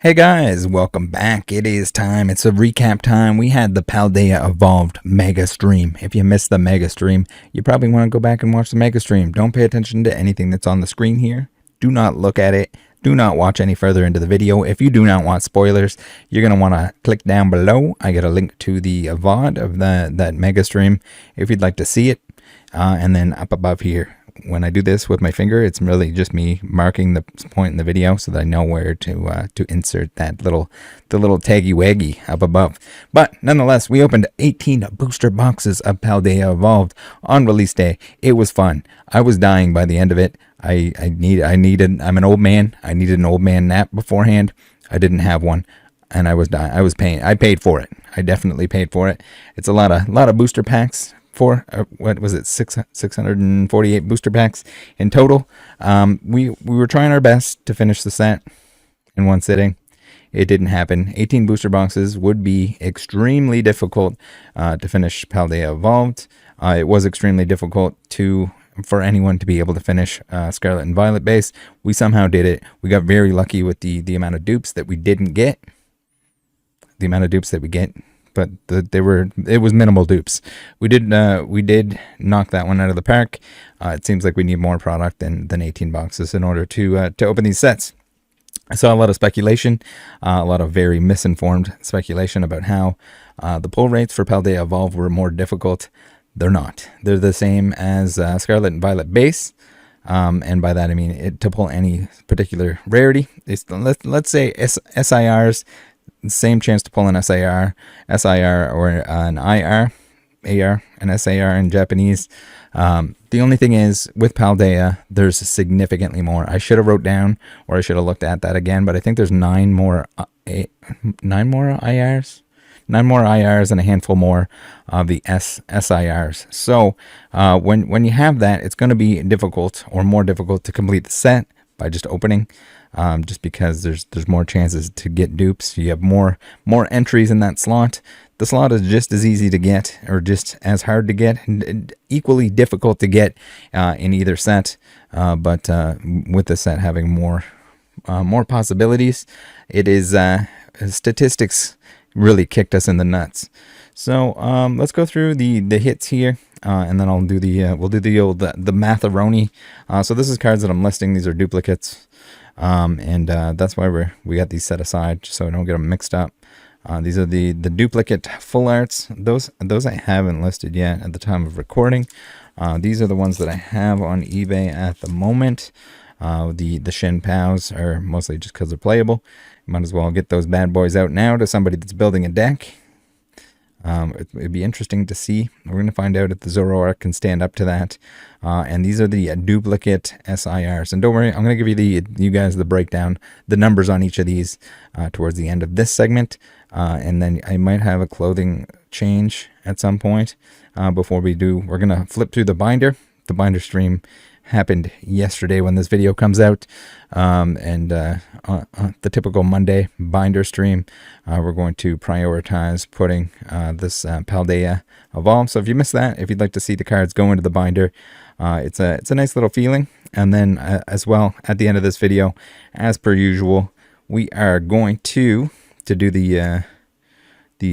Hey guys, welcome back. It is time. It's a recap time. We had the Paldea Evolved Mega Stream. If you missed the Mega Stream, you probably want to go back and watch the Mega Stream. Don't pay attention to anything that's on the screen here. Do not look at it. Do not watch any further into the video. If you do not want spoilers, you're going to want to click down below. I get a link to the VOD of that Mega Stream if you'd like to see it. And then up above here, when I do this with my finger, it's really just me marking the point in the video so that I know where to insert the little taggy waggy up above. But nonetheless, we opened 18 booster boxes of Paldea Evolved on release day. It was fun. I was dying by the end of it. I'm an old man. I needed an old man nap beforehand. I didn't have one, and I was dying. I paid for it. I definitely paid for it. It's a lot of booster packs. What was it, 648 booster packs in total. We were trying our best to finish the set in one sitting. It didn't happen. 18 booster boxes would be extremely difficult to finish Paldea Evolved. It was extremely difficult for anyone to be able to finish Scarlett and Violet base. We somehow did it. We got very lucky with the amount of dupes that we didn't get. The amount of dupes that we get. But it was minimal dupes. We did knock that one out of the park. It seems like we need more product than 18 boxes in order to open these sets. I saw a lot of speculation, a lot of very misinformed speculation about how the pull rates for Paldea Evolve were more difficult. They're not. They're the same as Scarlet and Violet base. And by that I mean to pull any particular rarity. Let's say SIRs. Same chance to pull an SIR, or an IR, AR, and SAR in Japanese. The only thing is, with Paldea, there's significantly more. I should have wrote down, or I should have looked at that again, but I think there's 9 more IRs? 9 more IRs and a handful more of the SIRs. So when you have that, it's going to be difficult, or more difficult, to complete the set by just opening. Just because there's more chances to get dupes. You have more entries in that slot. The slot is just as easy to get, or just as hard to get, and equally difficult to get in either set. But with the set having more possibilities, it is statistics really kicked us in the nuts. So let's go through the hits here. And then I'll do we'll do the matharoni. So this is cards that I'm listing. These are duplicates. And that's why we got these set aside, just so I don't get them mixed up. These are the duplicate full arts. Those I haven't listed yet at the time of recording. These are the ones that I have on eBay at the moment. The Shin Pows are mostly just because they're playable. You might as well get those bad boys out now to somebody that's building a deck. It'd be interesting to see. We're going to find out if the Zoroark can stand up to that. And these are the duplicate SIRs. And don't worry, I'm going to give you guys the breakdown, the numbers on each of these towards the end of this segment. And then I might have a clothing change at some point before we do. We're going to flip through the binder. The binder stream happened yesterday when this video comes out, and the typical Monday binder stream, we're going to prioritize putting this Paldea Evolve. So if you missed that, if you'd like to see the cards go into the binder, it's a nice little feeling. And then as well, at the end of this video, as per usual, we are going to do the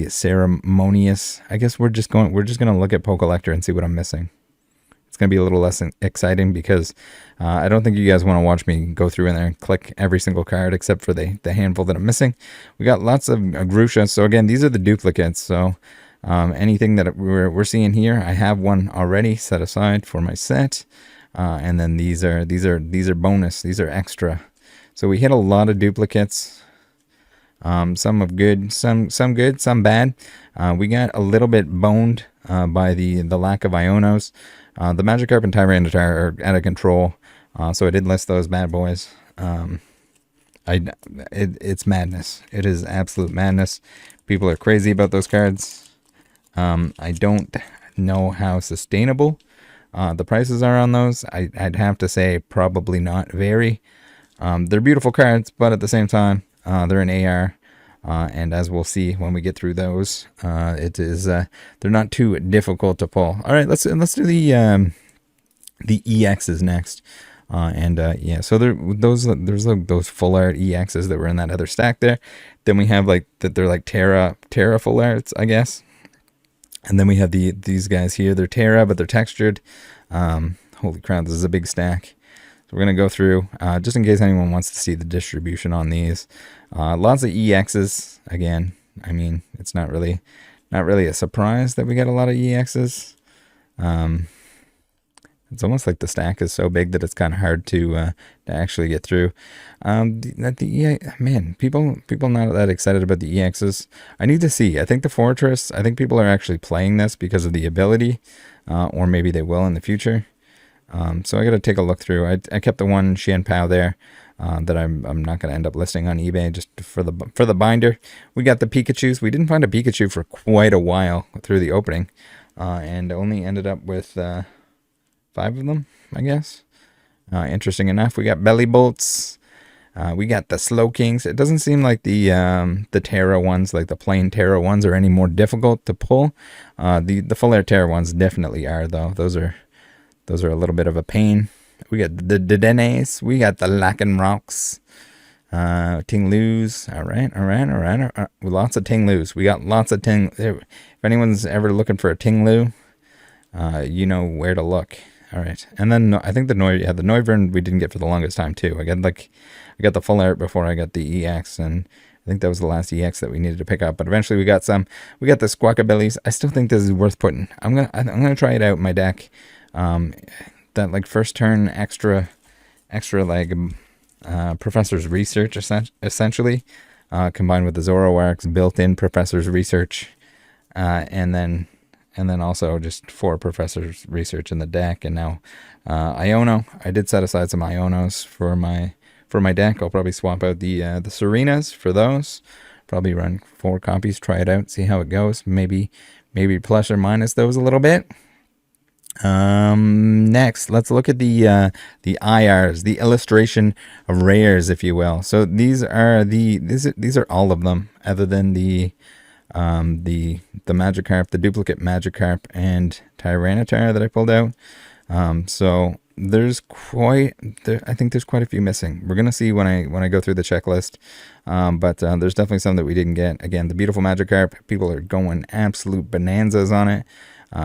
ceremonious. I guess we're just going to look at Pokelector and see what I'm missing. It's going to be a little less exciting because I don't think you guys want to watch me go through in there and click every single card except for the handful that I'm missing. We got lots of Grusha. So again, these are the duplicates. So anything that we're seeing here, I have one already set aside for my set. And then these are bonus. These are extra. So we hit a lot of duplicates. Some of good, some good, some bad. We got a little bit boned by the lack of Ionos. The Magikarp and Tyranitar are out of control, so I did list those bad boys. It's madness. It is absolute madness. People are crazy about those cards. I don't know how sustainable the prices are on those. I'd have to say probably not very. They're beautiful cards, but at the same time, they're an AR. And as we'll see when we get through those, they're not too difficult to pull. All right, let's do the EXs next. Yeah, so there's like those full art EXs that were in that other stack there. Then we have like that they're like Terra full arts, I guess. And then we have these guys here. They're Terra, but they're textured. Holy crap, this is a big stack. So we're going to go through, just in case anyone wants to see the distribution on these. Lots of EXs. Again, I mean, it's not really a surprise that we get a lot of EXs. It's almost like the stack is so big that it's kind of hard to actually get through. Man, people not that excited about the EXs. I need to see. I think the Fortress, I think people are actually playing this because of the ability, or maybe they will in the future. So I got to take a look through. I kept the one Xian Pao there that I'm not going to end up listing on eBay just for the binder. We got the Pikachus. We didn't find a Pikachu for quite a while through the opening, and only ended up with 5 of them, I guess. Interesting enough, we got Belly Bolts. We got the Slowkings. It doesn't seem like the Terra ones, like the plain Terra ones, are any more difficult to pull. The full air Terra ones definitely are, though. Those are a little bit of a pain. We got the Dedenes. We got the Lackenrocks. Tinglus. All right. Lots of Tinglus. We got lots of If anyone's ever looking for a Tinglu, you know where to look. All right. And then I think the Noivern we didn't get for the longest time too. I got the full art before I got the EX, and I think that was the last EX that we needed to pick up. But eventually we got some. We got the Squawkabillies. I still think this is worth putting. I'm gonna try it out in my deck. That like first turn extra like Professor's Research essentially, combined with the Zoroark's built-in Professor's Research, and then also just 4 Professor's Research in the deck. And now Iono. I did set aside some Ionos for my deck. I'll probably swap out the Serenas for those. Probably run 4 copies, try it out, see how it goes. Maybe plus or minus those a little bit. Next, let's look at the IRs, the illustration of rares, if you will. So these are all of them, other than the Magikarp, the duplicate Magikarp, and Tyranitar that I pulled out. So I think there's quite a few missing. We're gonna see when I go through the checklist. But there's definitely some that we didn't get. Again, the beautiful Magikarp, people are going absolute bonanzas on it.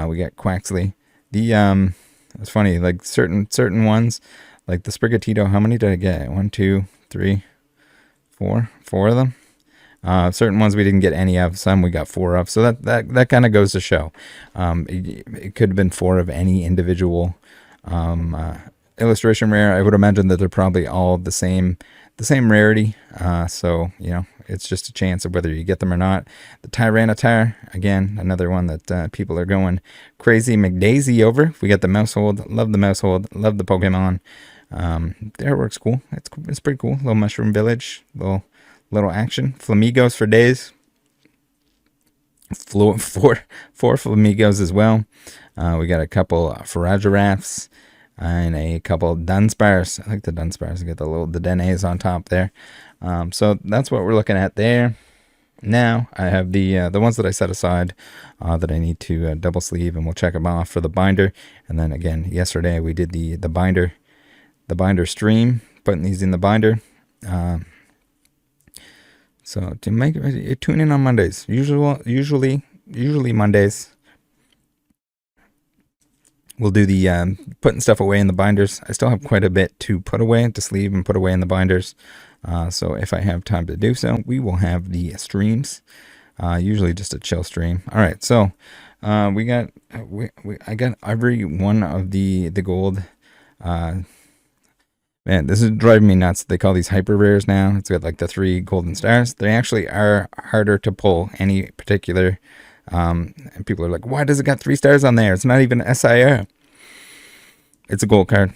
We got Quaxley. It's funny, like certain ones, like the Sprigatito. How many did I get? 1, 2, 3, 4 of them. Certain ones we didn't get any of. Some we got 4 of. So that kind of goes to show. It could have been 4 of any individual illustration rare. I would imagine that they're probably all the same rarity. So it's just a chance of whether you get them or not. The Tyranitar, again, another one that people are going crazy McDaisy over. We got the Mousehold. Love the Mousehold. Love the Pokemon. The artwork's cool. It's pretty cool. Little Mushroom Village. Little action. Flamigos for days. 4 Flamigos as well. We got a couple Faragiraphs and a couple Dunsparce. I like the Dunsparce. I got the Denes on top there. So that's what we're looking at there. Now I have the ones that I set aside that I need to double sleeve, and we'll check them off for the binder. And then again, yesterday we did the binder stream, putting these in the binder. So to make tune in on Mondays. Usually Mondays. We'll do the putting stuff away in the binders. I still have quite a bit to put away, to sleeve and put away in the binders. So if I have time to do so, we will have the streams. Usually just a chill stream. All right, so I got every one of the gold. Man, this is driving me nuts. They call these hyper rares now. It's got like the 3 golden stars. They actually are harder to pull any particular. And people are like, why does it got 3 stars on there? It's not even SIR. It's a gold card.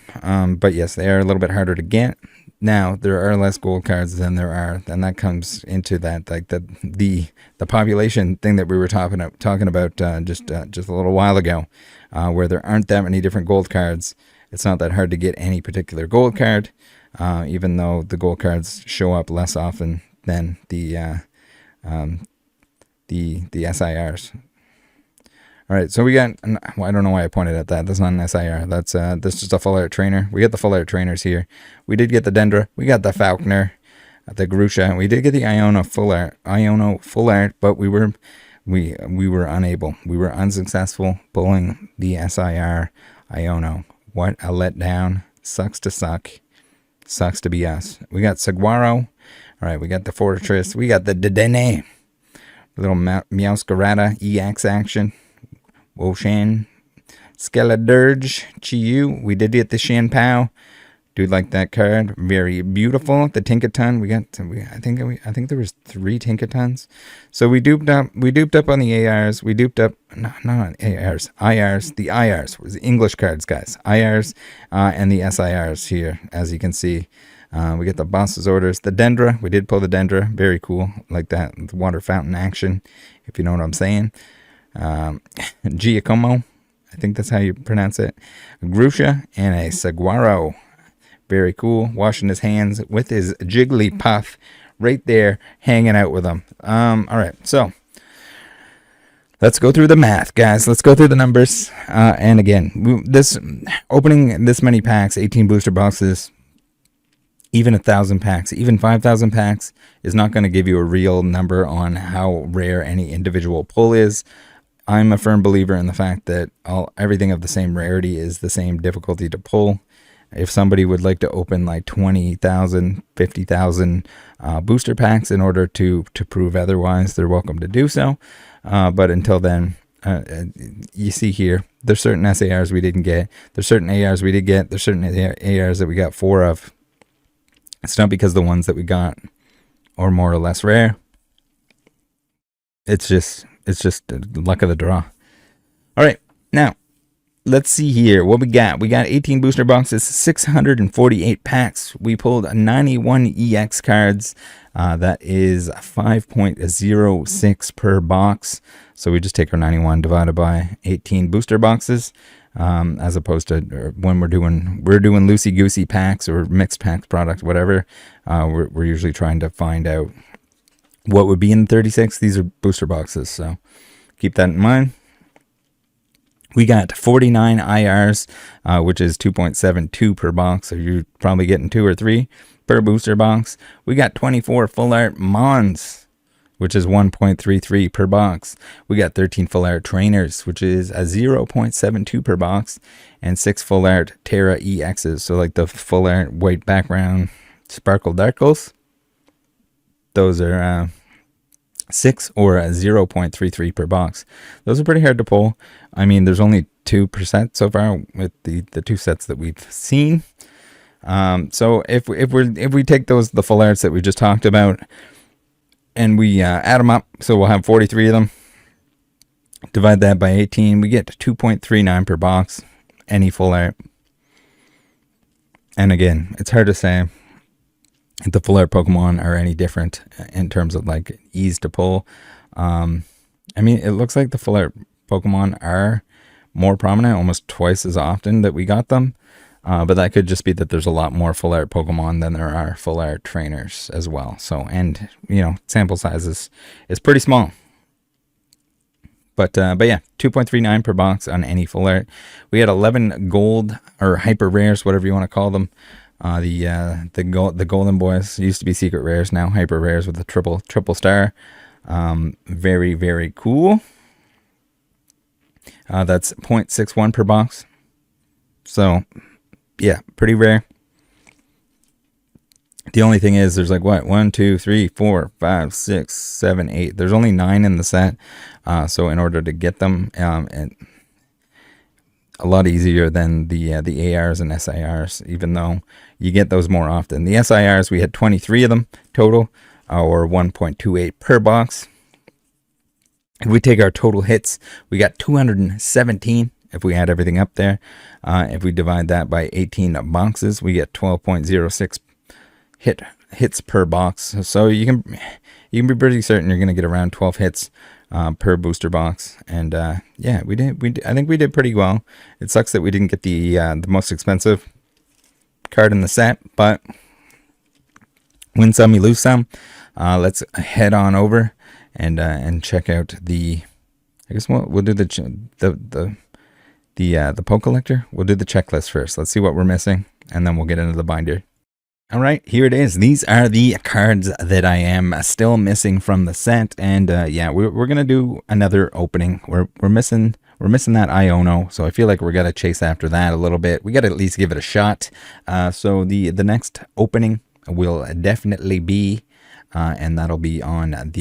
But yes, they are a little bit harder to get. Now, there are less gold cards than there are. And that comes into that, like the population thing that we were talking about just a little while ago, where there aren't that many different gold cards. It's not that hard to get any particular gold card, even though the gold cards show up less often than the SIRs. All right, so we got, well, I don't know why I pointed at that. That's not an SIR. That's just a full art trainer. We got the full art trainers here. We did get the Dendra. We got the Falconer, the Grusha. We did get the Iono full art, but we were unable. We were unsuccessful pulling the SIR Iono. What a letdown. Sucks to suck. Sucks to be us. We got Saguaro. All right, we got the Fortress. We got the Dedenne. Little Meowscarada EX action. Woshan, Skeledirge, Chiyu. We did get the Shanpao. Dude, like that card. Very beautiful. The Tinkaton. I think there was 3 Tinkatons. So we duped up on the ARs. We duped up, no, not ARs, IRs. The IRs was English cards, guys. IRs and the SIRs here, as you can see. We get the Boss's Orders. The Dendra. We did pull the Dendra. Very cool. Like that. The water fountain action, if you know what I'm saying. Giacomo, I think that's how you pronounce it. Grusha and a Saguaro. Very cool. Washing his hands with his Jigglypuff right there, hanging out with him. All right, so let's go through the math, guys. Let's go through the numbers. And again, this opening this many packs, 18 booster boxes, even 1,000 packs, even 5,000 packs is not going to give you a real number on how rare any individual pull is. I'm a firm believer in the fact that everything of the same rarity is the same difficulty to pull. If somebody would like to open like 20,000, 50,000 booster packs in order to prove otherwise, they're welcome to do so. But until then, you see here, there's certain SARs we didn't get. There's certain ARs we did get. There's certain ARs that we got 4 of. It's not because the ones that we got are more or less rare. It's just luck of the draw. All right, now let's see here what we got. We got 18 booster boxes, 648 packs. We pulled 91 EX cards. That is 5.06 per box. So we just take our 91 divided by 18 booster boxes, as opposed to when we're doing loosey goosey packs or mixed packs product, whatever. We're usually trying to find out what would be in 36. These are booster boxes, so keep that in mind. We got 49 IRs, which is 2.72 per box, so you're probably getting 2 or 3 per booster box. We got 24 full art Mons, which is 1.33 per box. We got 13 full art Trainers, which is a 0.72 per box, and 6 full art Terra EXs, so like the full art white background Sparkle Darkles. Those are 6 or a 0.33 per box. Those are pretty hard to pull. I mean, there's only 2% so far with the 2 sets that we've seen. So if we take the full arts that we just talked about and we add them up, so we'll have 43 of them. Divide that by 18, we get 2.39 per box, any full art. And again, it's hard to say if the full art Pokemon are any different in terms of like ease to pull. I mean, it looks like the full art Pokemon are more prominent, almost twice as often that we got them. But that could just be that there's a lot more full art Pokemon than there are full art trainers as well. So, and you know, sample size is pretty small. But yeah, 2.39 per box on any full art. We had 11 gold or hyper rares, whatever you want to call them. The golden boys used to be secret rares, now hyper rares with a triple star. Very, very cool. That's 0.61 per box. So yeah, pretty rare. The only thing is there's like what, 1, 2, 3, 4, 5, 6, 7, 8. There's only 9 in the set. So in order to get them, and a lot easier than the ARs and SIRs, even though you get those more often. The SIRs, we had 23 of them total, or 1.28 per box. If we take our total hits, we got 217 if we add everything up there. If we divide that by 18 boxes, we get 12.06 hits per box. So you can be pretty certain you're going to get around 12 hits per booster box. And yeah, we did. I think we did pretty well. It sucks that we didn't get the most expensive card in the set, but win some, you lose some. Let's head on over and check out the I guess we'll do the poke collector. We'll do the checklist first. Let's see what we're missing, and then we'll get into the binder. All right, here it is. These are the cards that I am still missing from the set, and yeah, we're gonna do another opening. We're missing that Iono, so I feel like we're gonna chase after that a little bit. We gotta at least give it a shot. So the next opening will definitely be, and that'll be on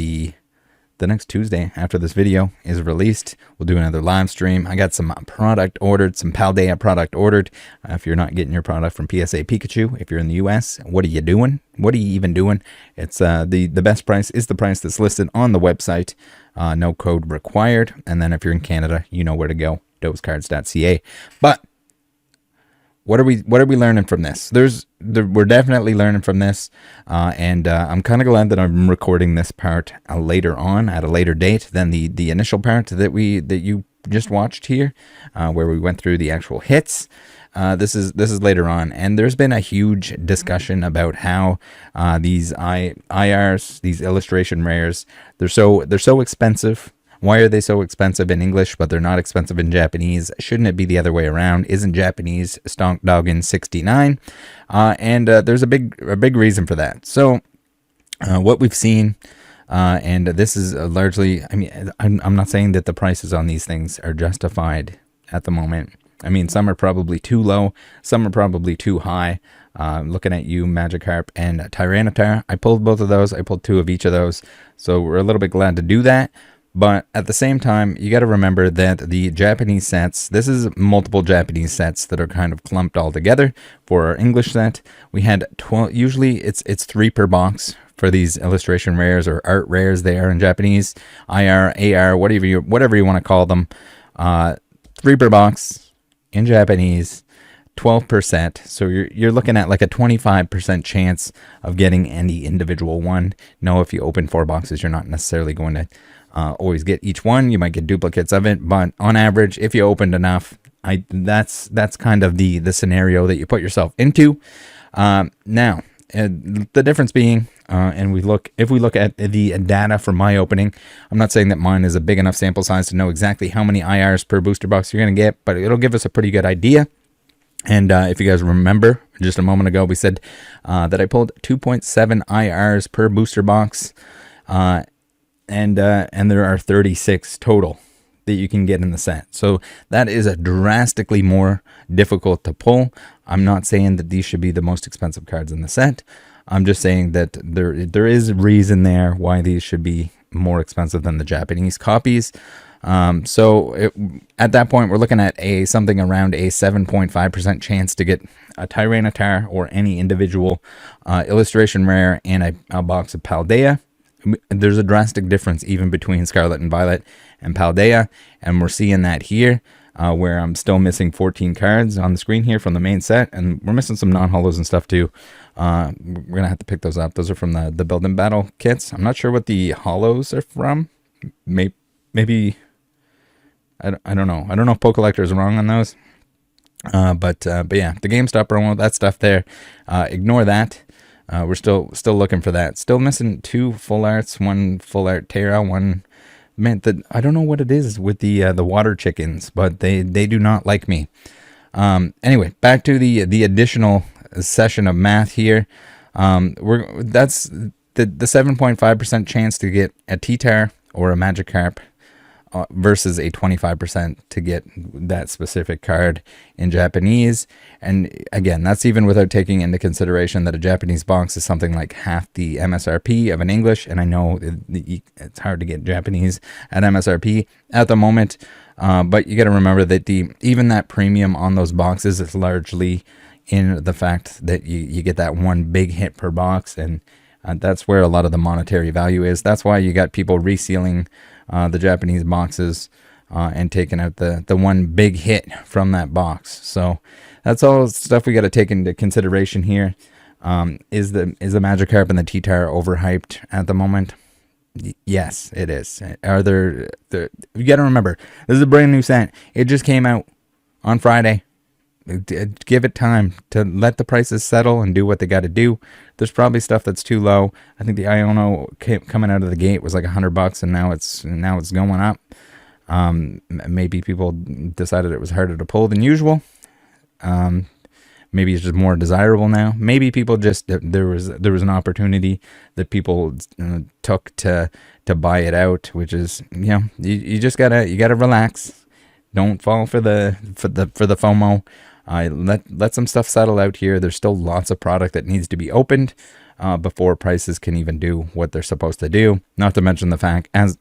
the next Tuesday after this video is released. We'll do another live stream. I got some product ordered, some Paldea product ordered. If you're not getting your product from PSA Pikachu, if you're in the US, what are you doing? What are you even doing? It's the best price is the price that's listed on the website. No code required. And then if you're in Canada, you know where to go, dosecards.ca. But what are we learning from this? We're definitely learning from this, and I'm kind of glad that I'm recording this part later on at a later date than the initial part that you just watched here, where we went through the actual hits. This is later on, and there's been a huge discussion about how these IRs, these illustration rares, they're so expensive. Why are they so expensive in English, but they're not expensive in Japanese? Shouldn't it be the other way around? Isn't Japanese stonk doggin 69? And there's a big reason for that. So what we've seen, and this is largely, I mean, I'm not saying that the prices on these things are justified at the moment. I mean, some are probably too low, some are probably too high. Looking at you, Magikarp and Tyranitar. I pulled both of those. I pulled 2 of each of those. So we're a little bit glad to do that. But at the same time, you got to remember that the Japanese sets, this is multiple Japanese sets that are kind of clumped all together. For our English set, we had 12, usually it's 3 per box for these illustration rares or art rares. They are in Japanese, IR, AR, whatever you want to call them. 3 per box in Japanese, 12%. So you're looking at like a 25% chance of getting any individual one. No, if you open 4 boxes, you're not necessarily going to always get each one. You might get duplicates of it, but on average, if you opened enough, that's kind of the scenario that you put yourself into. Now, the difference being, and if we look at the data from my opening, I'm not saying that mine is a big enough sample size to know exactly how many IRs per booster box you're going to get, but it'll give us a pretty good idea. And if you guys remember, just a moment ago, we said that I pulled 2.7 IRs per booster box. And there are 36 total that you can get in the set. So that is a drastically more difficult to pull. I'm not saying that these should be the most expensive cards in the set. I'm just saying that there is reason there why these should be more expensive than the Japanese copies. So at that point, we're looking at something around a 7.5% chance to get a Tyranitar or any individual illustration rare in a box of Paldea. There's a drastic difference even between Scarlett and Violet and Paldea, and we're seeing that here, where I'm still missing 14 cards on the screen here from the main set, and we're missing some non-holos and stuff too. We're gonna have to pick those up. Those are from the build and battle kits. I'm not sure what the holos are from. Maybe I don't know. I don't know if Poke Collector is wrong on those. But yeah, the GameStop promo, that stuff there. Ignore that. We're still looking for that. Still missing 2 full arts, 1 full art Terra, 1. Man, I don't know what it is with the water chickens, but they do not like me. Anyway, back to the additional session of math here. That's the 7.5% chance to get a T-Tar or a Magikarp versus a 25% to get that specific card in Japanese. And again, that's even without taking into consideration that a Japanese box is something like half the MSRP of an English. And I know it's hard to get Japanese at MSRP at the moment, but you got to remember that even that premium on those boxes is largely in the fact that you get that one big hit per box, and that's where a lot of the monetary value is. That's why you got people resealing the Japanese boxes and taking out the one big hit from that box. So that's all stuff we got to take into consideration here. Is the Magikarp and the T-Tar overhyped at the moment? Yes, it is. Are there? You got to remember, this is a brand new set. It just came out on Friday. Give it time to let the prices settle and do what they got to do. There's probably stuff that's too low. I think the Iono coming out of the gate was like $100, and now it's going up. Maybe people decided it was harder to pull than usual. Maybe it's just more desirable now. Maybe people just there was an opportunity that people took to buy it out, which is, you know, you just gotta relax. Don't fall for the FOMO. Let some stuff settle out here. There's still lots of product that needs to be opened before prices can even do what they're supposed to do. Not to mention the fact, as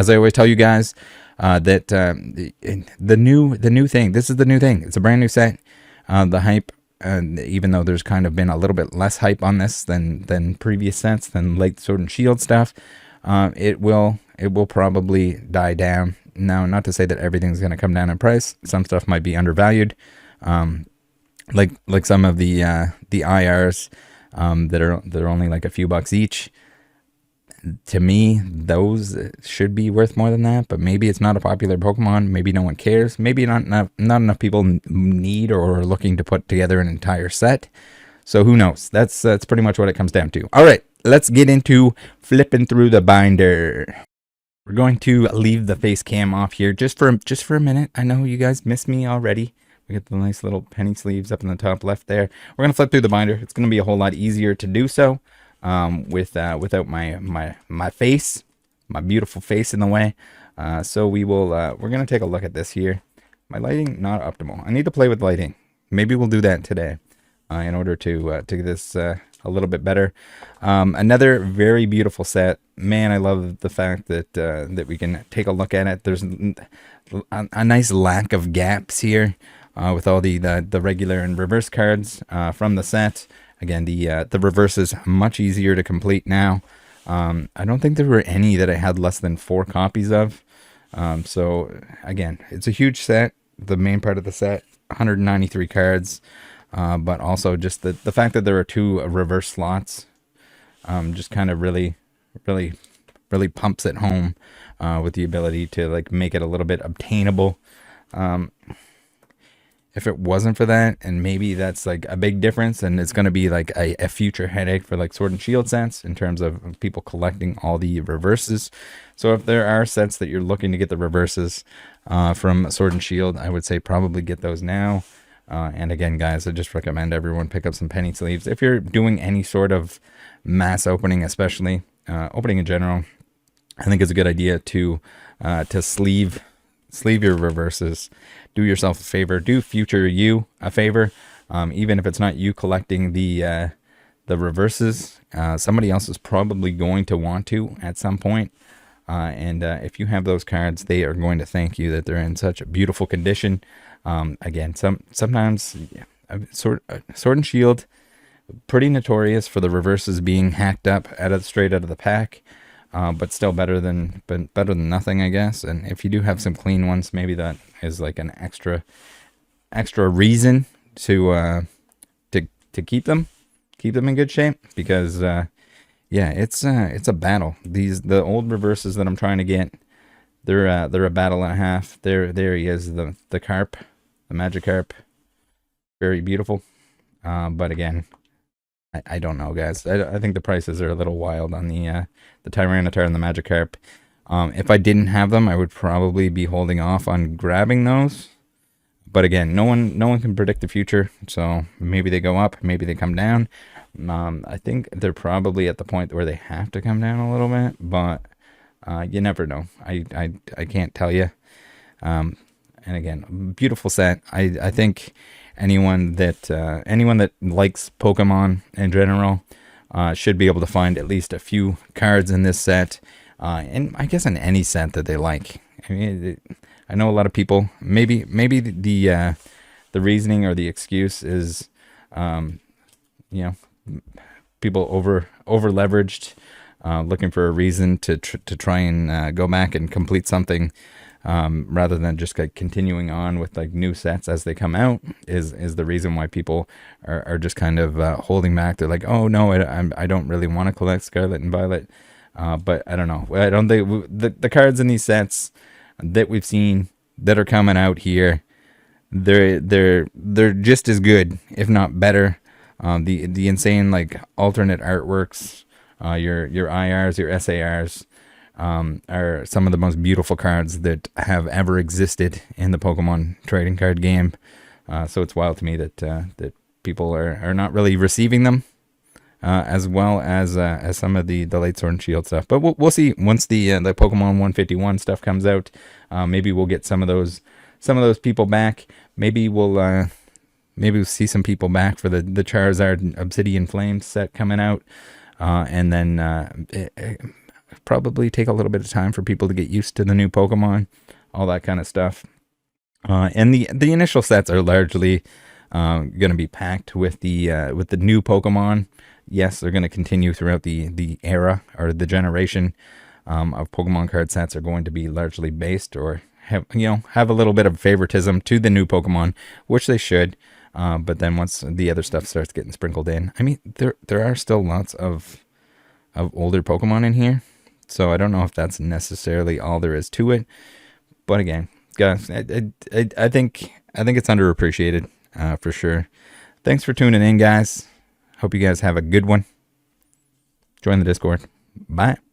I always tell you guys, that the new thing. This is the new thing. It's a brand new set. The hype, even though there's kind of been a little bit less hype on this than previous sets, than like Sword and Shield stuff, it will probably die down. Now, not to say that everything's going to come down in price. Some stuff might be undervalued, like some of the IRs that are only like a few bucks each. To me, those should be worth more than that, but maybe it's not a popular Pokemon. Maybe no one cares. Maybe not enough people need or are looking to put together an entire set. So who knows? That's pretty much what it comes down to. All right, let's get into flipping through the binder. We're going to leave the face cam off here just for a minute. I know you guys miss me already. We got the nice little penny sleeves up in the top left there. We're going to flip through the binder. It's going to be a whole lot easier to do so without my face, my beautiful face in the way. So we're going to take a look at this here. My lighting, not optimal. I need to play with lighting. Maybe we'll do that today in order to get this a little bit better. Another very beautiful set. Man, I love the fact that we can take a look at it. There's a nice lack of gaps here with all the regular and reverse cards from the set. Again, the reverse is much easier to complete now. I don't think there were any that I had less than 4 copies of. So again, it's a huge set. The main part of the set, 193 cards. But also just the fact that there are 2 reverse slots just kind of really pumps it home with the ability to like make it a little bit obtainable. If it wasn't for that, and maybe that's like a big difference, and it's going to be like a future headache for like Sword and Shield sets in terms of people collecting all the reverses. So if there are sets that you're looking to get the reverses from Sword and Shield, I would say probably get those now. And again, guys, I just recommend everyone pick up some penny sleeves. If you're doing any sort of mass opening, especially opening in general, I think it's a good idea to sleeve your reverses. Do yourself a favor. Do future you a favor. Even if it's not you collecting the reverses, somebody else is probably going to want to at some point. And if you have those cards, they are going to thank you that they're in such a beautiful condition. Again, sometimes Sword and Shield, pretty notorious for the reverses being hacked up straight out of the pack. But still better than nothing, I guess. And if you do have some clean ones, maybe that is like an extra reason to keep them in good shape, because yeah, it's a battle. The old reverses that I'm trying to get, they're a battle and a half. There he is, the carp, the Magikarp, very beautiful. But again, I don't know, guys. I think the prices are a little wild on the Tyranitar and the Magikarp. If I didn't have them, I would probably be holding off on grabbing those. But again, no one can predict the future, so maybe they go up, maybe they come down. I think they're probably at the point where they have to come down a little bit, but you never know. I can't tell you. And again, beautiful set. I think anyone that likes Pokemon in general should be able to find at least a few cards in this set, and I guess in any set that they like. I mean, I know a lot of people, maybe the reasoning or the excuse is, people over leveraged, looking for a reason to try and go back and complete something. Rather than just like continuing on with like new sets as they come out is the reason why people are just kind of holding back. They're like, oh no, I don't really want to collect Scarlett and Violet. But I don't know. I don't think the cards in these sets that we've seen that are coming out here, they're just as good, if not better. The insane like alternate artworks, your IRs, your SARs are some of the most beautiful cards that have ever existed in the Pokemon trading card game. So it's wild to me that that people are not really receiving them as well as some of the late Sword and Shield stuff. But we'll see once the Pokemon 151 stuff comes out. Maybe we'll get some of those people back. Maybe we'll see some people back for the Charizard Obsidian Flame set coming out, and then probably take a little bit of time for people to get used to the new Pokemon, all that kind of stuff. And the initial sets are largely going to be packed with the new Pokemon. Yes, they're going to continue throughout the era or the generation of Pokemon card sets are going to be largely based or have a little bit of favoritism to the new Pokemon, which they should. But then once the other stuff starts getting sprinkled in, I mean, there are still lots of older Pokemon in here, so I don't know if that's necessarily all there is to it. But again, guys, I think it's underappreciated for sure. Thanks for tuning in, guys. Hope you guys have a good one. Join the Discord. Bye.